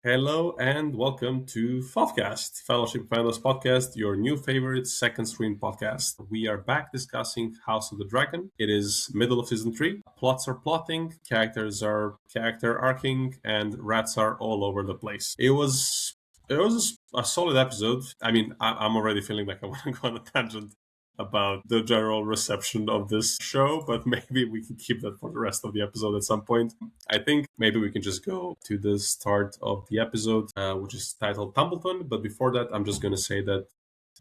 Hello and welcome to FoFCast, Fellowship of Fandoms Podcast, your new favorite second screen podcast. We are back discussing House of the Dragon. It is middle of season 3. Plots are plotting, characters are character arcing, and rats are all over the place. It was a solid episode. I mean, I'm already feeling like I want to go on a tangent about the general reception of this show, but maybe we can keep that for the rest of the episode at some point. I think maybe we can just go to the start of the episode, which is titled Tumbleton. But before that, I'm just going to say that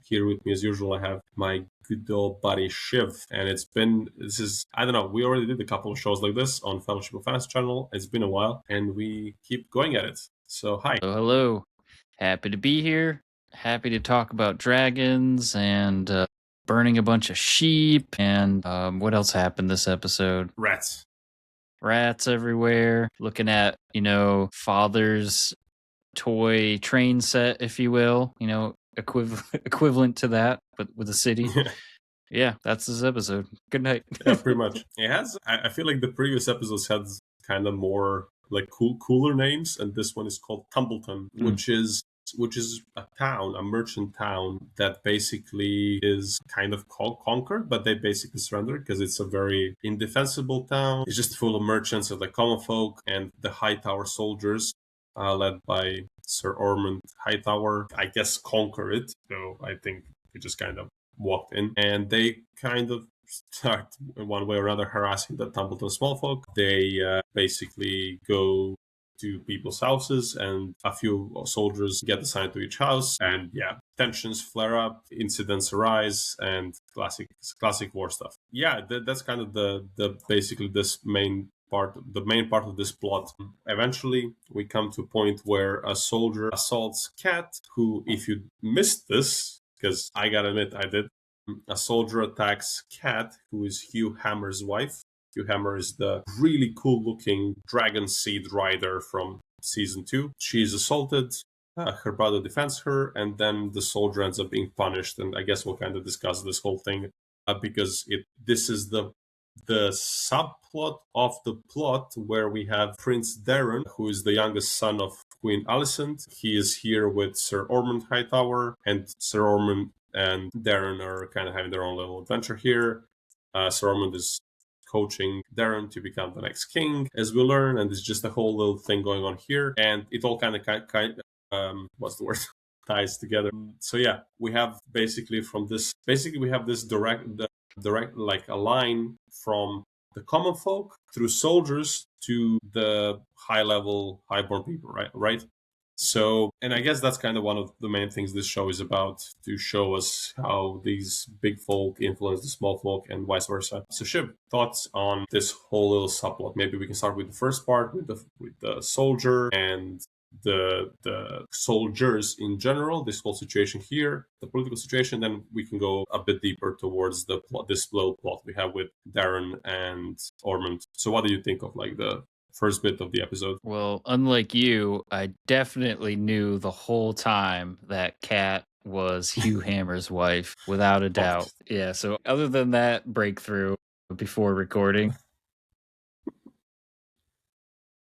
here with me, as usual, I have my good old buddy Shiv. And I don't know, we already did a couple of shows like this on Fellowship of Fandoms channel. It's been a while, and we keep going at it. So, hi. Hello. Happy to be here. Happy to talk about dragons and burning a bunch of sheep. And what else happened this episode? Rats everywhere. Looking at, father's toy train set, if you will. Equivalent to that, but with a city. Yeah, that's this episode. Good night. Yeah, pretty much. It has. I feel like the previous episodes had kind of more like cooler names, and this one is called Tumbleton, which is a town, a merchant town that basically is kind of conquered, but they basically surrendered because it's a very indefensible town. It's just full of merchants of the common folk and the Hightower soldiers, led by Sir Ormond Hightower. I guess conquer it, so I think they just kind of walked in, and they kind of start in one way or another harassing the Tumbleton small folk. They basically go to people's houses, and a few soldiers get assigned to each house, and tensions flare up, incidents arise, and classic war stuff. That's kind of the basically this main part of this plot. Eventually we come to a point where a soldier assaults Cat, who, if you missed this, because I gotta admit I did, a soldier attacks Cat, who is Hugh Hammer's wife. Hugh Hammer is the really cool-looking dragon seed rider from season 2. She is assaulted, her brother defends her, and then the soldier ends up being punished. And I guess we'll kind of discuss this whole thing because this is the subplot of the plot where we have Prince Daeron, who is the youngest son of Queen Alicent. He is here with Sir Ormond Hightower, and Sir Ormond and Daeron are kind of having their own little adventure here. Sir Ormond is coaching Daeron to become the next king, as we learn, and it's just a whole little thing going on here, and it all kind of what's the word, ties together. So we have basically this direct like a line from the common folk through soldiers to the highborn people, right? So, and I guess that's kind of one of the main things this show is about, to show us how these big folk influence the small folk and vice versa. So, Shib, thoughts on this whole little subplot? Maybe we can start with the first part, with the soldier and the soldiers in general, this whole situation here, the political situation. Then we can go a bit deeper towards the plot, this little plot we have with Daeron and Ormond. So, what do you think of like the first bit of the episode? Well, unlike you, I definitely knew the whole time that Cat was Hugh Hammer's wife, without a doubt. Yeah, so other than that breakthrough before recording,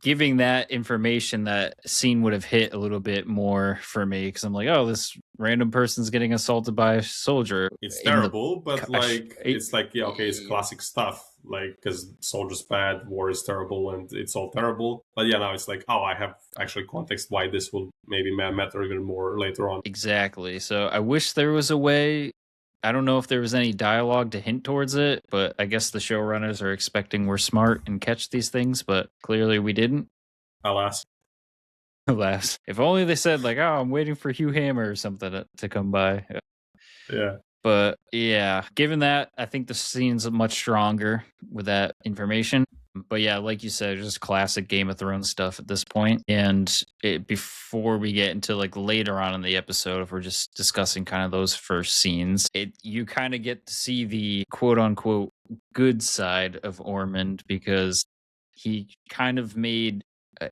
giving that information, that scene would have hit a little bit more for me, because I'm like, oh, this random person's getting assaulted by a soldier. It's terrible, but it's classic stuff. Like, because soldier's bad, war is terrible, and it's all terrible. But now it's like, oh, I have actually context why this will maybe matter even more later on. Exactly. So I wish there was a way. I don't know if there was any dialogue to hint towards it, but I guess the showrunners are expecting we're smart and catch these things, but clearly we didn't. Alas. If only they said like, oh, I'm waiting for Hugh Hammer or something to come by. Yeah. But given that, I think the scene's much stronger with that information. But like you said, just classic Game of Thrones stuff at this point. And before we get into like later on in the episode, if we're just discussing kind of those first scenes, you kind of get to see the quote unquote good side of Ormond, because he kind of made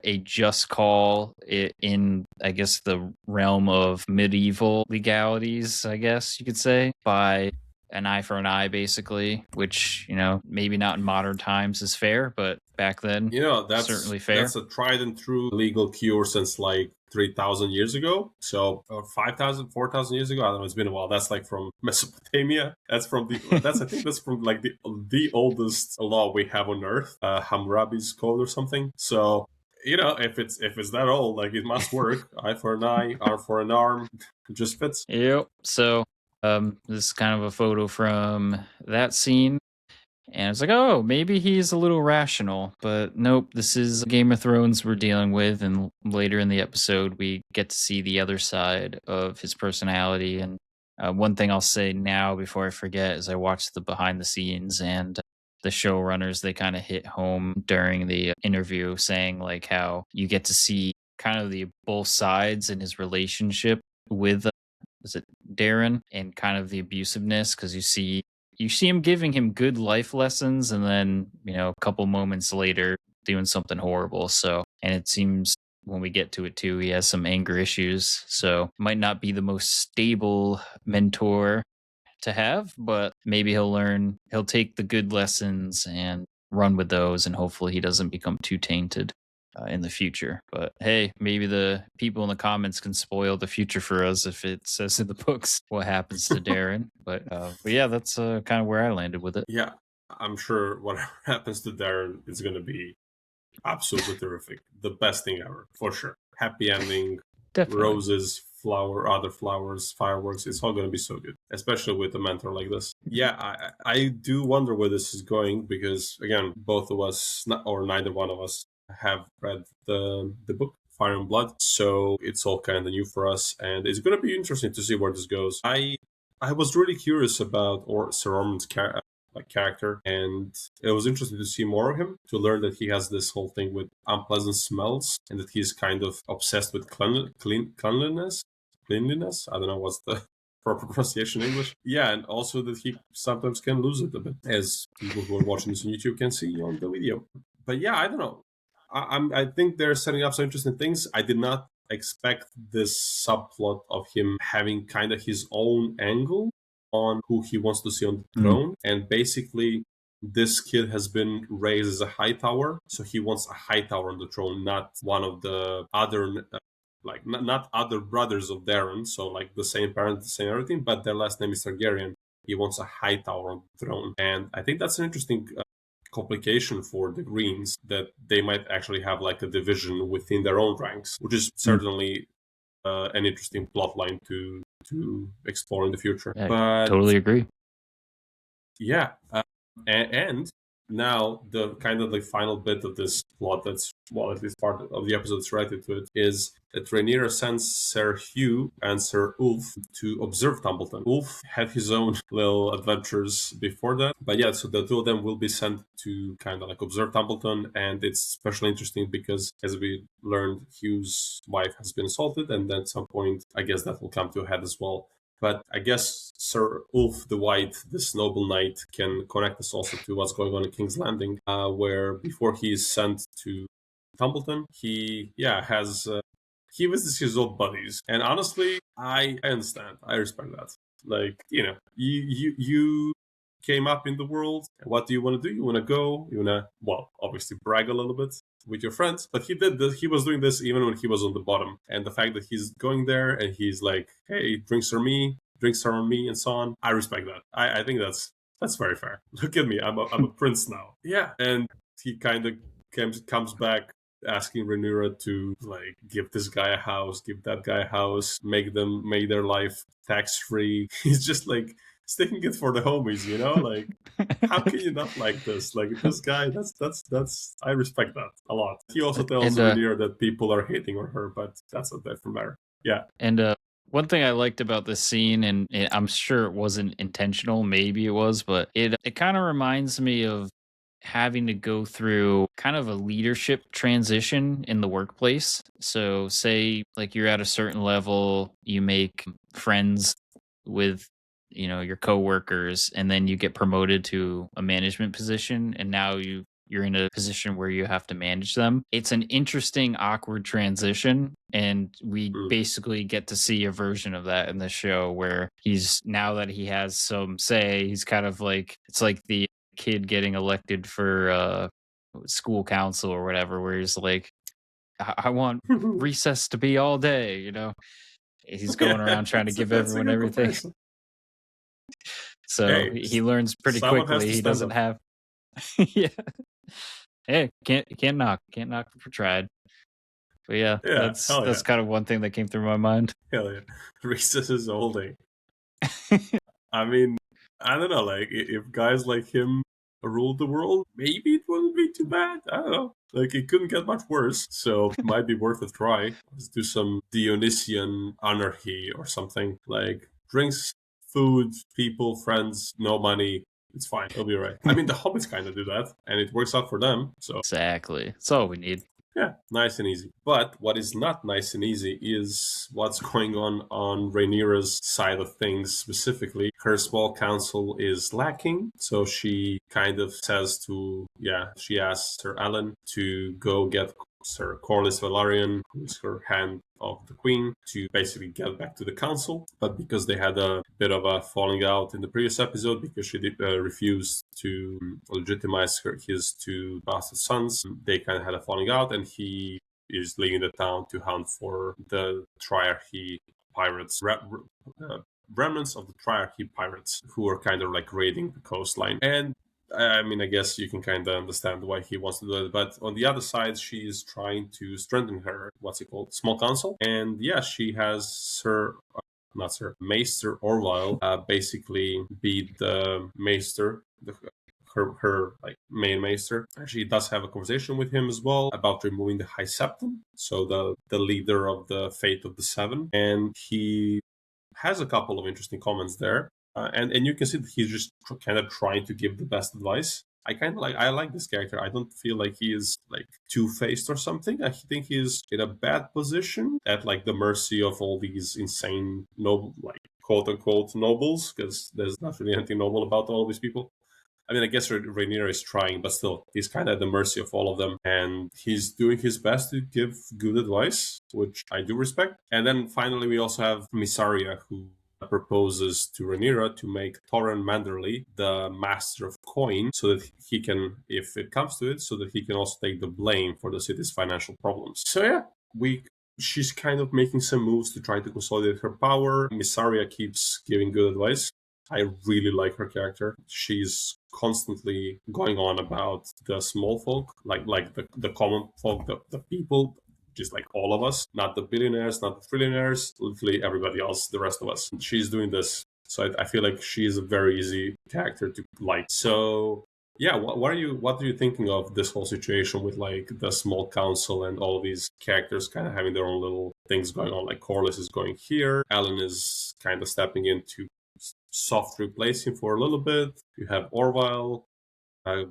a just call in, I guess, the realm of medieval legalities, I guess you could say, by an eye for an eye, basically, which, maybe not in modern times is fair, but back then, that's certainly fair. That's a tried and true legal cure since like 3,000 years ago. So, or 5,000, 4,000 years ago. I don't know. It's been a while. That's like from Mesopotamia. I think that's from like the oldest law we have on Earth, Hammurabi's Code or something. So, if it's that old, like, it must work. Eye for an eye, arm for an arm. It just fits. Yep. So, this is kind of a photo from that scene. And it's like, oh, maybe he's a little rational. But nope, this is Game of Thrones we're dealing with. And later in the episode, we get to see the other side of his personality. And one thing I'll say now before I forget is I watched the behind the scenes, and the showrunners, they kind of hit home during the interview saying like how you get to see kind of the both sides in his relationship with, is it Daeron, and kind of the abusiveness, because you see him giving him good life lessons, and then, a couple moments later doing something horrible. So, and it seems when we get to it too, he has some anger issues. So might not be the most stable mentor to have, but maybe he'll take the good lessons and run with those, and hopefully he doesn't become too tainted in the future. But hey, maybe the people in the comments can spoil the future for us if it says in the books what happens to Daeron. But yeah, that's kind of where I landed with it. Yeah, I'm sure whatever happens to Daeron is going to be absolutely terrific. The best thing ever, for sure. Happy ending, Definitely. Roses, other flowers, fireworks. It's all going to be so good, especially with a mentor like this. Yeah, I do wonder where this is going, because, again, both of us, or neither one of us, have read the book Fire and Blood, so it's all kind of new for us, and it's going to be interesting to see where this goes. I was really curious about Sir Ormond's character, and it was interesting to see more of him, to learn that he has this whole thing with unpleasant smells, and that he's kind of obsessed with cleanliness. I don't know what's the proper pronunciation in English. Yeah, and also that he sometimes can lose it a bit, as people who are watching this on YouTube can see on the video. But yeah, I don't know. I think they're setting up some interesting things. I did not expect this subplot of him having kind of his own angle on who he wants to see on the throne. And basically, this kid has been raised as a high tower, so he wants a high tower on the throne, not one of the other, not other brothers of Daeron, so like the same parents, the same everything, but their last name is Targaryen. He wants a high tower on the throne. And I think that's an interesting complication for the Greens, that they might actually have like a division within their own ranks, which is certainly an interesting plot line to explore in the future. Yeah, but totally agree. Yeah, and now the kind of the final bit of this plot that's, well, at least part of the episode that's related to it, is that Rhaenyra sends Sir Hugh and Sir Ulf to observe Tumbleton. Ulf had his own little adventures before that, but yeah, so the two of them will be sent to kind of like observe Tumbleton, and it's especially interesting because, as we learned, Hugh's wife has been assaulted, and then at some point, I guess that will come to a head as well. But I guess Sir Ulf the White, this noble knight, can connect us also to what's going on in King's Landing, where before he is sent to Tumbleton, he visits his old buddies. And honestly, I understand. I respect that. Like, you came up in the world. What do you want to do? You want to go? You want to, well, obviously brag a little bit with your friends, but he did this. He was doing this even when he was on the bottom, and the fact that he's going there and he's like, "Hey, drinks are on me," and so on. I respect that. I think that's very fair. Look at me, I'm a prince now. Yeah, and he kind of comes back asking Rhaenyra to like give this guy a house, give that guy a house, make their life tax free. He's just like sticking it for the homies, like, how can you not like this? Like, this guy, that's I respect that a lot. He also tells Rhaenyra that people are hating on her, but that's a different matter. Yeah. And one thing I liked about this scene, and I'm sure it wasn't intentional, maybe it was, but it kind of reminds me of having to go through kind of a leadership transition in the workplace. So say like you're at a certain level, you make friends with your coworkers, and then you get promoted to a management position, and now you're in a position where you have to manage them. It's an interesting, awkward transition, and we basically get to see a version of that in the show, where now that he has some say, he's kind of like, it's like the kid getting elected for school council or whatever, where he's like, I want recess to be all day, you know. He's going around trying to give everyone everything. Comparison. So he learns pretty quickly. He doesn't have. Yeah. Hey, can't knock for tried. But yeah, that's kind of one thing that came through my mind. Hell yeah, recess is all day. I mean, I don't know. Like, if guys like him ruled the world, maybe it wouldn't be too bad. I don't know. Like, it couldn't get much worse, so it might be worth a try. Let's do some Dionysian anarchy or something. Like, drinks, food, people, friends, no money. It's fine. It'll be right. I mean, the hobbits kind of do that, and it works out for them. So exactly. That's all we need. Yeah, nice and easy. But what is not nice and easy is what's going on Rhaenyra's side of things specifically. Her small council is lacking, so she kind of says she asks Sir Alan to go get Sir Corlys Velaryon, who's her hand of the queen, to basically get back to the council. But because they had a bit of a falling out in the previous episode, because she refused to legitimize his two bastard sons, they kind of had a falling out, and he is leaving the town to hunt for the Triarchy pirates, remnants of the Triarchy pirates, who are kind of like raiding the coastline. And I mean, I guess you can kind of understand why he wants to do it. But on the other side, she is trying to strengthen her, small council. And yeah, she has Maester Orwell basically beat the Maester, her like main Maester. She does have a conversation with him as well about removing the High Septon, so the leader of the Fate of the Seven. And he has a couple of interesting comments there. And you can see that he's just kind of trying to give the best advice. I like this character. I don't feel like he is like two-faced or something. I think he's in a bad position at like the mercy of all these insane noble, like quote unquote nobles, because there's not really anything noble about all these people. I mean, I guess Rhaenyra is trying, but still, he's kind of at the mercy of all of them. And he's doing his best to give good advice, which I do respect. And then finally, we also have Mysaria, who proposes to Rhaenyra to make Torrhen Manderly the master of coin, so that he can, if it comes to it, so that he can also take the blame for the city's financial problems. So yeah, she's kind of making some moves to try to consolidate her power. Mysaria keeps giving good advice. I really like her character. She's constantly going on about the small folk, like the common folk, the people, just like all of us, not the billionaires, not the trillionaires, literally everybody else, the rest of us. She's doing this. So I feel like she is a very easy character to like. So yeah, what are you thinking of this whole situation with like the small council and all of these characters kind of having their own little things going on? Like Corlys is going here, Alan is kind of stepping in to soft replace him for a little bit. You have Orwell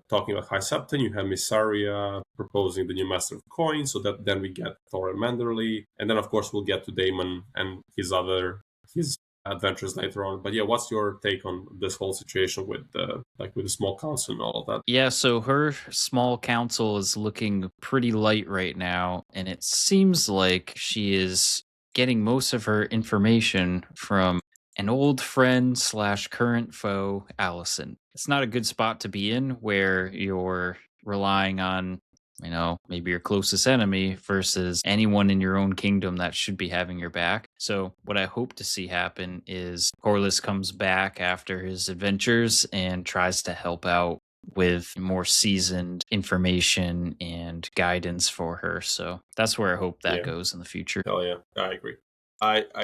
talking about High Septon. You have Mysaria proposing the new Master of Coin, so that then we get Torrhen Manderly, and then of course we'll get to Daemon and his adventures later on. But yeah, what's your take on this whole situation with the small council and all of that? Yeah, so her small council is looking pretty light right now, and it seems like she is getting most of her information from an old friend / current foe, Alicent. It's not a good spot to be in where you're relying on, maybe your closest enemy versus anyone in your own kingdom that should be having your back. So what I hope to see happen is Corlys comes back after his adventures and tries to help out with more seasoned information and guidance for her. So that's where I hope that goes in the future. Oh yeah, I agree.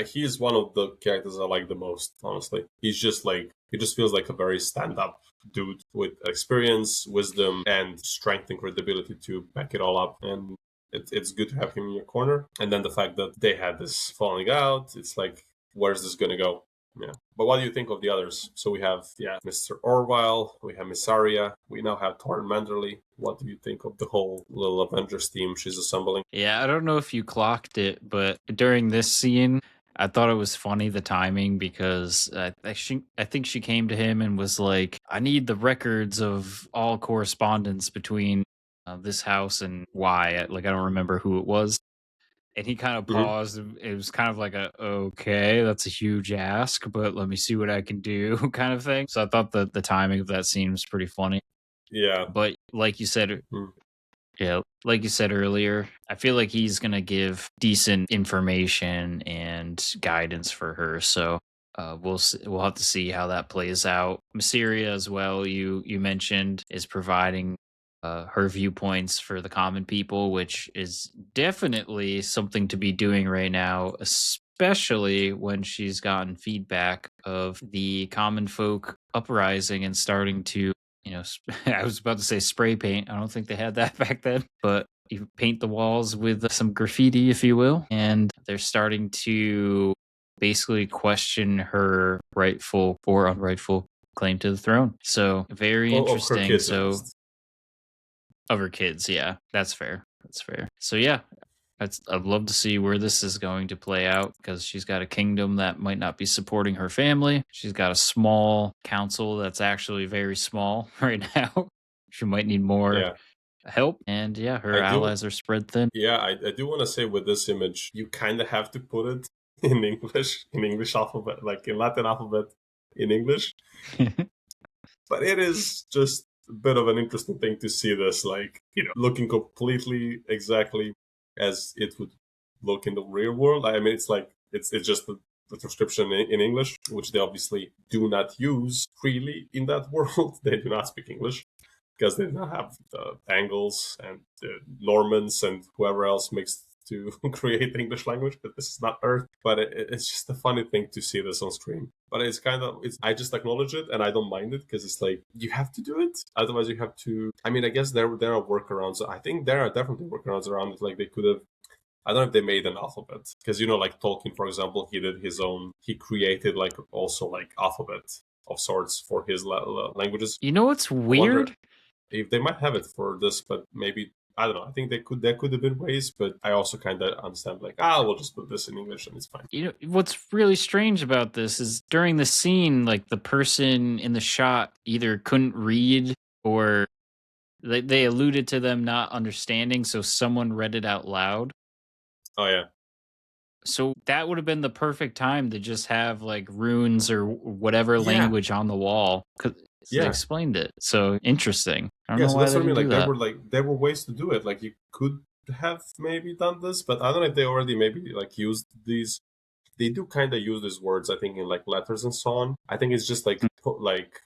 He's one of the characters I like the most, honestly. He just feels like a very stand-up dude with experience, wisdom, and strength and credibility to back it all up. And it's good to have him in your corner. And then the fact that they had this falling out, it's like, where's this going to go? Yeah. But what do you think of the others? So we have, Mr. Orwell, we have Mysaria, we now have Torrhen Manderly. What do you think of the whole little Avengers team she's assembling? Yeah, I don't know if you clocked it, but during this scene, I thought it was funny, the timing, because I think she came to him and was like, I need the records of all correspondence between this house and Y. Like, I don't remember who it was. And he kind of paused. It was kind of like okay, that's a huge ask, but let me see what I can do kind of thing. So I thought the timing of that scene was pretty funny. Yeah. But like you said, Yeah, like you said earlier, I feel like he's going to give decent information and guidance for her. So we'll have to see how that plays out. Mysteria as well, you mentioned, is providing her viewpoints for the common people, which is definitely something to be doing right now, especially when she's gotten feedback of the common folk uprising and starting to, I was about to say spray paint. I don't think they had that back then, but you paint the walls with some graffiti, if you will, and they're starting to basically question her rightful or unrightful claim to the throne. So very interesting. Of her kids, so of her kids, yeah, that's fair. That's fair. So yeah, I'd love to see where this is going to play out, because she's got a kingdom that might not be supporting her family. She's got a small council that's actually very small right now. She might need more help. And yeah, her allies are spread thin. Yeah, I do want to say with this image, you kind of have to put it in English alphabet, like in Latin alphabet in English. But it is just a bit of an interesting thing to see this, like, looking completely exactly as it would look in the real world. I mean, it's like, it's just the transcription in English, which they obviously do not use freely in that world. They do not speak English because they do not have the angles and the Normans and whoever else mixed to create the English language. But this is not Earth. But it's just a funny thing to see this on screen. But it's I just acknowledge it and I don't mind it, because it's like, you have to do it. Otherwise you have to, I mean, I guess there are workarounds. I think there are definitely workarounds around it. Like, they could have, I don't know if they made an alphabet, because, like Tolkien, for example, he did his own, he created like also like alphabet of sorts for his languages. You know what's weird? If they might have it for this, but maybe, I don't know. I think there could have been ways, but I also kind of understand, like, we'll just put this in English and it's fine. What's really strange about this is during the scene, like, the person in the shot either couldn't read, or they alluded to them not understanding, so someone read it out loud. Oh yeah. So that would have been the perfect time to just have like runes or whatever language on the wall. They explained it. So interesting. I don't know why that's what I mean. like there were ways to do it. Like, you could have maybe done this, but I don't know if they already maybe like used these. They do kind of use these words, I think, in like letters and so on. I think it's just like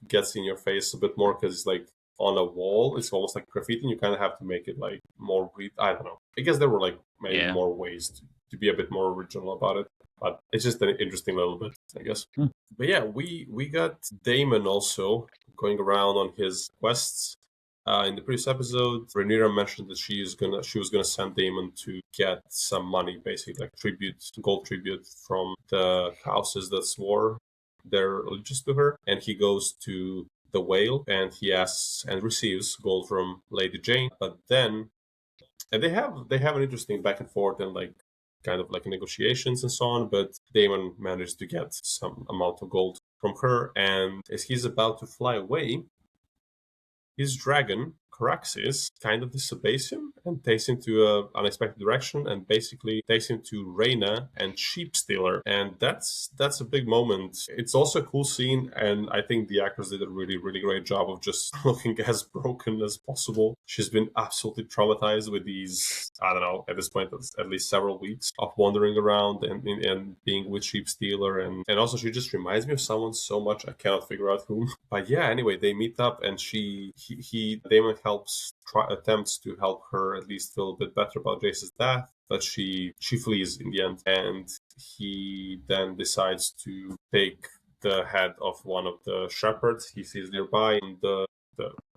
gets in your face a bit more, because it's like on a wall. It's almost like graffiti, and you kind of have to make it like more read. I don't know. I guess there were like maybe more ways to be a bit more original about it. But it's just an interesting little bit, I guess. But yeah, we got Daemon also going around on his quests. In the previous episode, Rhaenyra mentioned that she was gonna send Daemon to get some money, basically like gold tribute from the houses that swore their allegiance to her. And he goes to the Whale and he asks and receives gold from Lady Jane. But then, and they have an interesting back and forth and like kind of like negotiations and so on. But Daemon managed to get some amount of gold from her, and as he's about to fly away, his dragon, Caraxes, kind of disobeys him and takes him to an unexpected direction, and basically takes him to Rhaenyra and Sheepstealer. And that's a big moment. It's also a cool scene, and I think the actors did a really, really great job of just looking as broken as possible. She's been absolutely traumatized with these, I don't know, at this point, at least several weeks of wandering around and being with Sheepstealer. And also, she just reminds me of someone so much, I cannot figure out whom. But yeah, anyway, they meet up, and Daemon attempts to help her at least feel a bit better about Jace's death, but she flees in the end, and he then decides to take the head of one of the shepherds he sees nearby, and the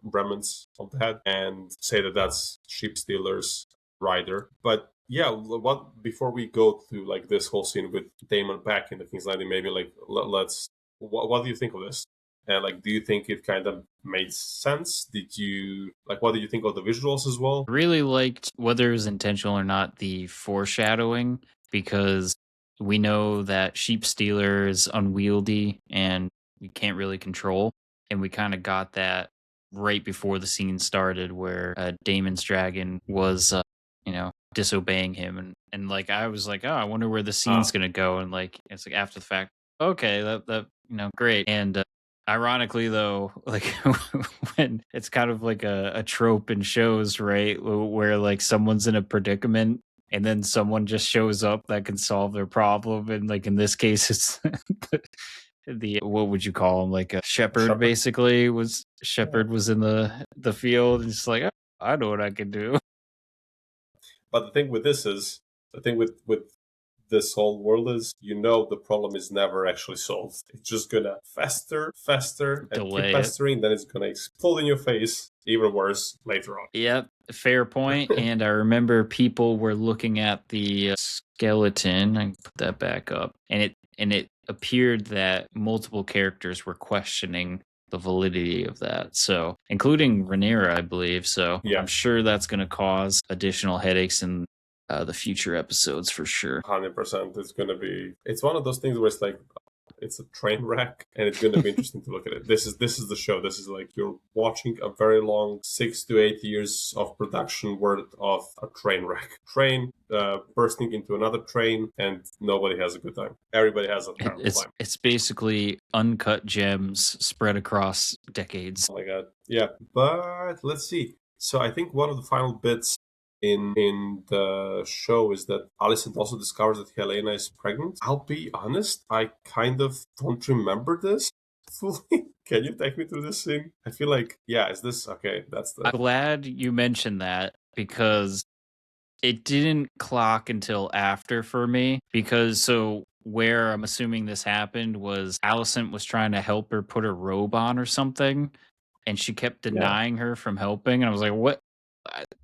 remnants of the head, and say that that's Sheepstealer's rider. But yeah, before we go through like this whole scene with Daemon back in the King's Landing, maybe like let's what do you think of this? And like, do you think it kind of made sense? What did you think of the visuals as well? Really liked, whether it was intentional or not, the foreshadowing, because we know that Sheepstealer is unwieldy and we can't really control. And we kind of got that right before the scene started, where Daemon's dragon was, disobeying him. And like, I was like, oh, I wonder where the scene's going to go. And like, it's like after the fact, okay, that great. And Ironically, though, like when it's kind of like a trope in shows, right? Where like someone's in a predicament and then someone just shows up that can solve their problem. And like in this case, it's the what would you call him? Like a shepherd, basically. Shepherd was in the field and just like, oh, I know what I can do. But the thing with this is, the thing with this whole world is, the problem is never actually solved. It's just gonna fester, and Delay keep festering, then it's gonna explode in your face, even worse later on. Yep, fair point. And I remember people were looking at the skeleton. I can put that back up, and it appeared that multiple characters were questioning the validity of that. So, including Rhaenyra, I believe. So, Yeah. I'm sure that's going to cause additional headaches in the future episodes for sure. 100%. It's one of those things where it's like, it's a train wreck, and it's going to be interesting to look at it. This is the show. This is like you're watching a very long 6 to 8 years of production worth of a train wreck. Train bursting into another train, and nobody has a good time. Everybody has a terrible time. It's basically uncut gems spread across decades. Oh my god. Yeah, but let's see. So I think one of the final bits in the show is that Alicent also discovers that Helaena is pregnant. I'll be honest, I kind of don't remember this fully. Can you take me through this scene? I feel like, is this okay? I'm glad you mentioned that, because it didn't clock until after for me, because where I'm assuming this happened was Alicent was trying to help her put her robe on or something, and she kept denying her from helping. And I was like, what?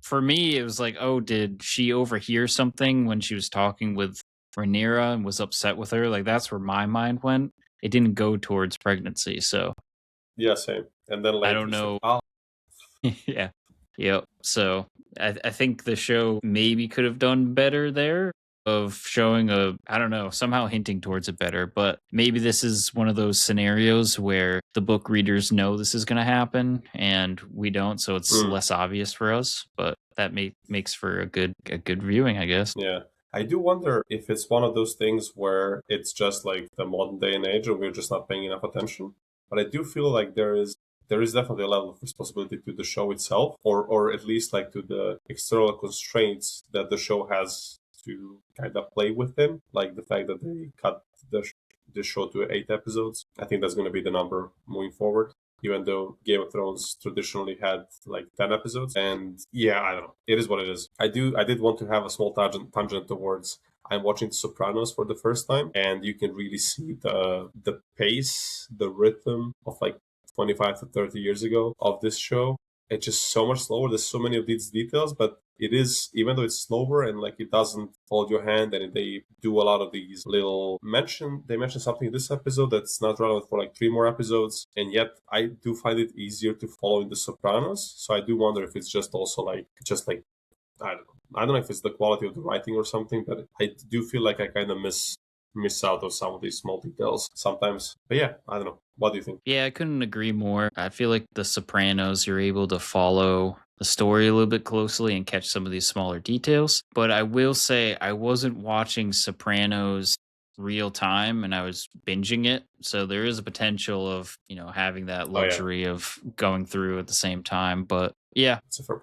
For me, it was like, oh, did she overhear something when she was talking with Rhaenyra and was upset with her? Like, that's where my mind went. It didn't go towards pregnancy, so. Yeah, same. And then later, I don't know. Yeah. Yep. So I think the show maybe could have done better there of showing somehow hinting towards it better. But maybe this is one of those scenarios where the book readers know this is going to happen and we don't, so it's less obvious for us. But that makes for a good viewing, I guess. Yeah. I do wonder if it's one of those things where it's just like the modern day and age and we're just not paying enough attention. But I do feel like there is definitely a level of responsibility to the show itself, or at least like to the external constraints that the show has to kind of play within, like the fact that they cut the show to 8 episodes. I think that's going to be the number moving forward, even though Game of Thrones traditionally had like 10 episodes. And I don't know. It is what it is. I did want to have a small tangent towards, I'm watching The Sopranos for the first time, and you can really see the pace, the rhythm of like 25 to 30 years ago of this show. It's just so much slower. There's so many of these details, but it is, even though it's slower and like it doesn't hold your hand, and they do a lot of these little they mention something in this episode that's not relevant for like 3 more episodes, and yet I do find it easier to follow in The Sopranos. So I do wonder if it's just also I don't know if it's the quality of the writing or something, but I do feel like I kind of miss out on some of these small details sometimes. But I don't know. What do you think? Yeah, I couldn't agree more. I feel like The Sopranos, you're able to follow the story a little bit closely and catch some of these smaller details. But I will say I wasn't watching Sopranos real time and I was binging it. So there is a potential of, having that luxury of going through at the same time. But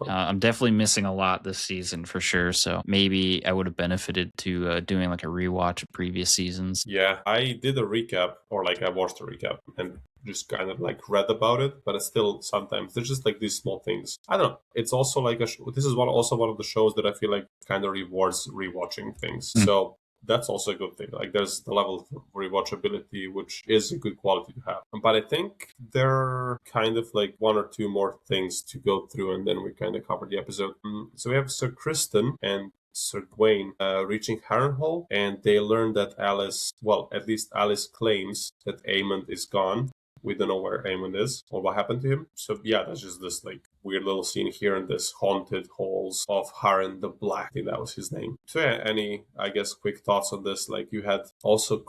I'm definitely missing a lot this season for sure. So maybe I would have benefited to doing like a rewatch of previous seasons. Yeah, I did a recap, or like I watched a recap and just kind of like read about it, but it's still sometimes there's just like these small things. I don't know. It's also like this is also one of the shows that I feel like kind of rewards rewatching things. So that's also a good thing. Like there's the level of rewatchability, which is a good quality to have. But I think there are kind of like 1 or 2 more things to go through, and then we kind of cover the episode. So we have Sir Criston and Sir Gawain reaching Harrenhal, and they learn that at least Alice claims that Aemon is gone. We don't know where Aemon is or what happened to him. So that's just this like weird little scene here in this haunted halls of Harren the Black. I think that was his name. So any, I guess, quick thoughts on this? Like you had also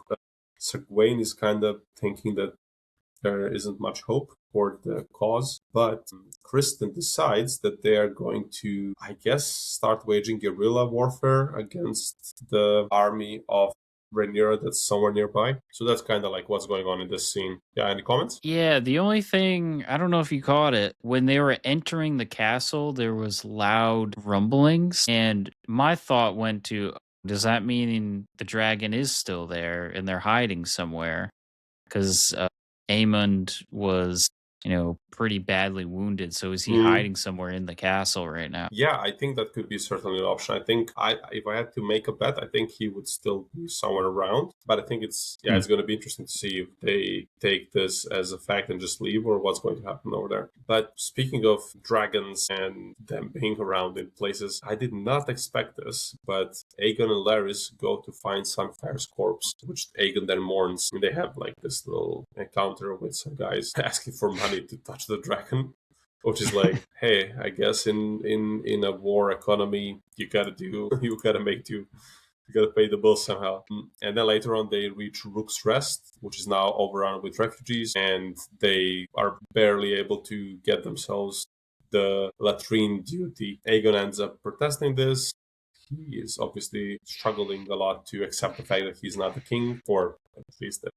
Sir Gawain is kind of thinking that there isn't much hope for the cause, but Criston decides that they are going to, I guess, start waging guerrilla warfare against the army of Rhaenyra that's somewhere nearby. So that's kind of like what's going on in this scene. Yeah, any comments? Yeah, the only thing, I don't know if you caught it, when they were entering the castle, there was loud rumblings. And my thought went to, does that mean the dragon is still there and they're hiding somewhere? Because Aemond was, pretty badly wounded. So is he hiding somewhere in the castle right now? Yeah, I think that could be certainly an option. I think if I had to make a bet, I think he would still be somewhere around. But I think it's going to be interesting to see if they take this as a fact and just leave, or what's going to happen over there. But speaking of dragons and them being around in places, I did not expect this, but Aegon and Larys go to find Sunfyre's corpse, which Aegon then mourns. They have like this little encounter with some guys asking for money to touch the dragon, which is like, hey, I guess in a war economy, you gotta make do. You gotta pay the bills somehow. And then later on, they reach Rook's Rest, which is now overrun with refugees, and they are barely able to get themselves the latrine duty. Aegon ends up protesting this. He is obviously struggling a lot to accept the fact that he's not the king, or at least at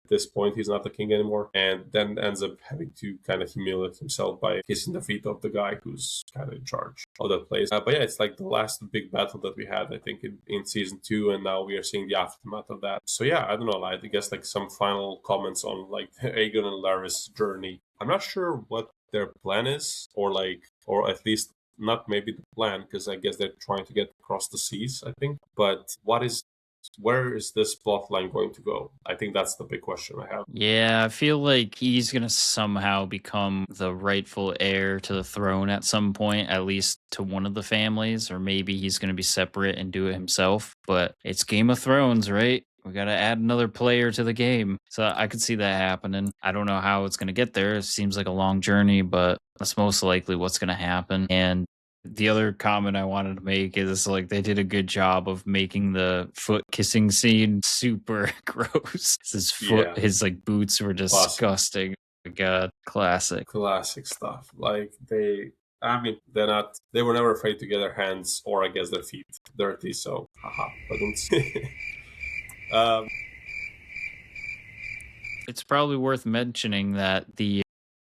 this point he's not the king anymore, and then ends up having to kind of humiliate himself by kissing the feet of the guy who's kind of in charge of that place. But yeah, it's like the last big battle that we had, I think, in season 2, and now we are seeing the aftermath of that. So yeah, I don't know, I guess like some final comments on like Aegon and Larys' journey. I'm not sure what their plan is, or at least not maybe the plan, because I guess they're trying to get across the seas, I think. But where is this plot line going to go? I think that's the big question I have. Yeah, I feel like he's going to somehow become the rightful heir to the throne at some point, at least to one of the families, or maybe he's going to be separate and do it himself. But it's Game of Thrones, right? We got to add another player to the game. So I could see that happening. I don't know how it's going to get there. It seems like a long journey, but that's most likely what's going to happen. And the other comment I wanted to make is like they did a good job of making the foot kissing scene super gross. His like boots were disgusting. Oh my God, classic stuff. Like they were never afraid to get their hands, or I guess their feet dirty. So haha, but it's probably worth mentioning that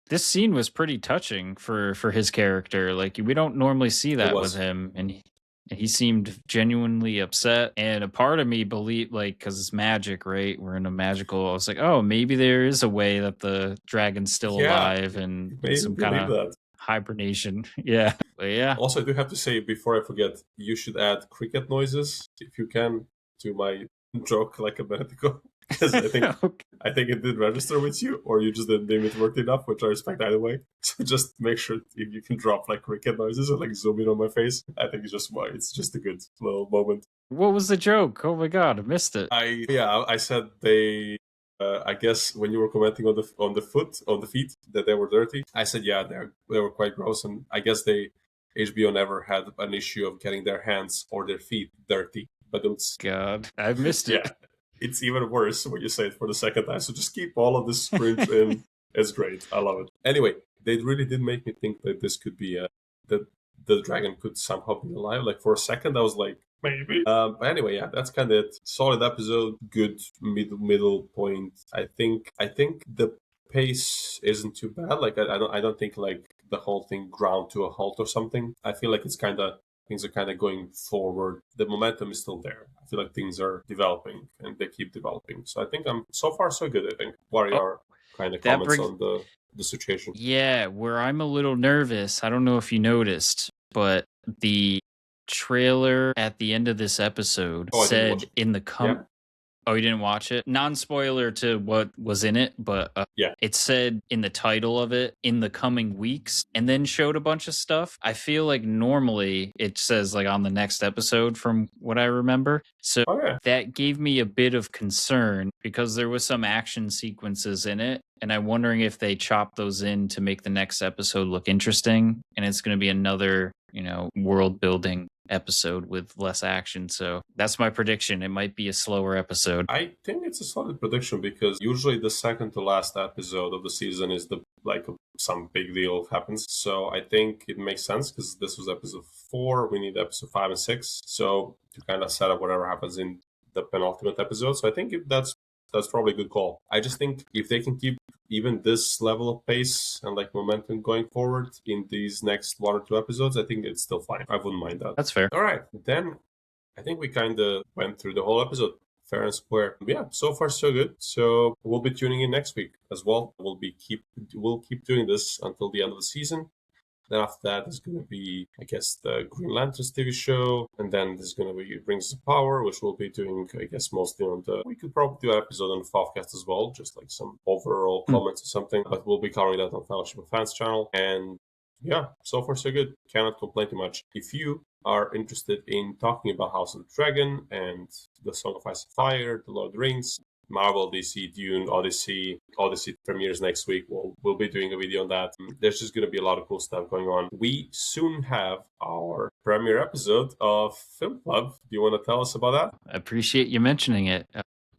this scene was pretty touching for his character. Like, we don't normally see that with him, and he seemed genuinely upset. And a part of me believed, like, because it's magic, right? We're in a magical. I was like, oh, maybe there is a way that the dragon's still alive and some kind of hibernation. Yeah, but yeah. Also, I do have to say before I forget, you should add cricket noises if you can to my joke like a minute ago. Because I think it did register with you, or you just didn't deem it worked enough, which I respect either way. So just make sure if you can drop like cricket noises and like zoom in on my face. I think it's just a good little moment. What was the joke? Oh my God, I missed it. I said they. I guess when you were commenting on the feet that they were dirty, I said they were quite gross, and I guess HBO never had an issue of getting their hands or their feet dirty. But God, I missed it. Yeah. It's even worse when you say it for the second time. So just keep all of this cringe in. It's great. I love it. Anyway, they really did make me think that this could be that the dragon could somehow be alive. Like for a second, I was like, maybe. But anyway, yeah, that's kind of it. Solid episode. Good middle point. I think the pace isn't too bad. Like I don't think like the whole thing ground to a halt or something. I feel like things are kind of going forward. The momentum is still there. I feel like things are developing, and they keep developing. So I think I'm so far so good. I think. What are your kind of comments on the situation? Yeah, where I'm a little nervous. I don't know if you noticed, but the trailer at the end of this episode said in the Oh, you didn't watch it? Non-spoiler to what was in it, but it said in the title of it, in the coming weeks, and then showed a bunch of stuff. I feel like normally it says like on the next episode from what I remember. So that gave me a bit of concern because there was some action sequences in it. And I'm wondering if they chop those in to make the next episode look interesting. And it's going to be another, world building episode with less action. So that's my prediction. It might be a slower episode. I think it's a solid prediction because usually the second to last episode of the season is some big deal happens. So I think it makes sense because this was episode 4. We need episode 5 and 6. So to kind of set up whatever happens in the penultimate episode. So I think that's probably a good call. I just think if they can keep even this level of pace and like momentum going forward in these next 1 or 2 episodes, I think it's still fine. I wouldn't mind that. That's fair. All right, then I think we kind of went through the whole episode fair and square. Yeah, so far so good. So we'll be tuning in next week as well. We'll keep doing this until the end of the season. Then after that is going to be, I guess, the Green Lanterns TV show. And then there's going to be Rings of Power, which we'll be doing, I guess, mostly on we could probably do an episode on the FoFCast as well, just like some overall comments or something. But we'll be covering that on Fellowship of Fans channel. And yeah, so far so good. Cannot complain too much. If you are interested in talking about House of the Dragon and the Song of Ice and Fire, the Lord of the Rings, Marvel, DC, Dune, Odyssey premieres next week. We'll be doing a video on that. There's just going to be a lot of cool stuff going on. We soon have our premiere episode of Film Club. Do you want to tell us about that? I appreciate you mentioning it.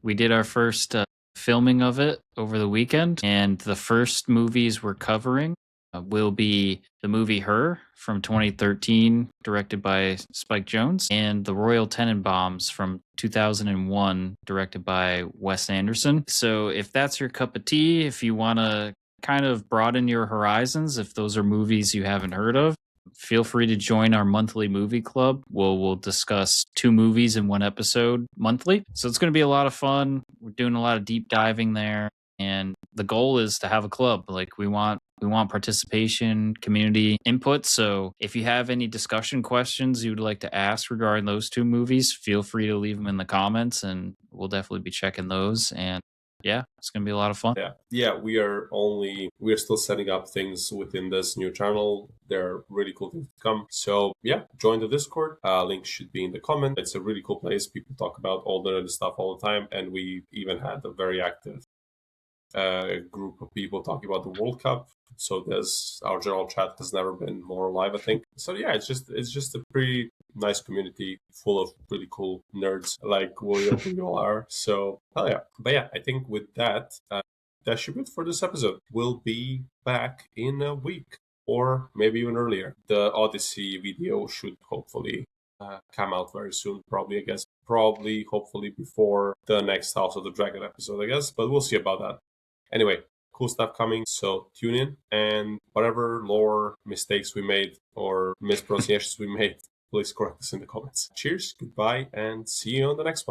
We did our first filming of it over the weekend, and the first movies we're covering will be the movie Her from 2013, directed by Spike Jonze, and The Royal Tenenbaums from 2001, directed by Wes Anderson. So if that's your cup of tea, if you want to kind of broaden your horizons, if those are movies you haven't heard of, feel free to join our monthly movie club. We'll discuss 2 movies in 1 episode monthly. So it's going to be a lot of fun. We're doing a lot of deep diving there. And the goal is to have a club. Like we want participation, community input. So if you have any discussion questions you would like to ask regarding those 2 movies, feel free to leave them in the comments and we'll definitely be checking those. And yeah, it's going to be a lot of fun. Yeah, we are still setting up things within this new channel. There are really cool things to come. So yeah, join the Discord. Link should be in the comment. It's a really cool place. People talk about all the stuff all the time. And we even had a very active group of people talking about the World Cup. So our general chat has never been more alive, I think. So yeah, it's just a pretty nice community full of really cool nerds like William and you all are. So hell yeah. But yeah, I think with that, that should be it for this episode. We'll be back in a week or maybe even earlier. The Odyssey video should hopefully come out very soon, hopefully before the next House of the Dragon episode, I guess, but we'll see about that. Anyway, cool stuff coming, so tune in, and whatever lore mistakes we made or mispronunciations we made, please correct us in the comments. Cheers, goodbye, and see you on the next one.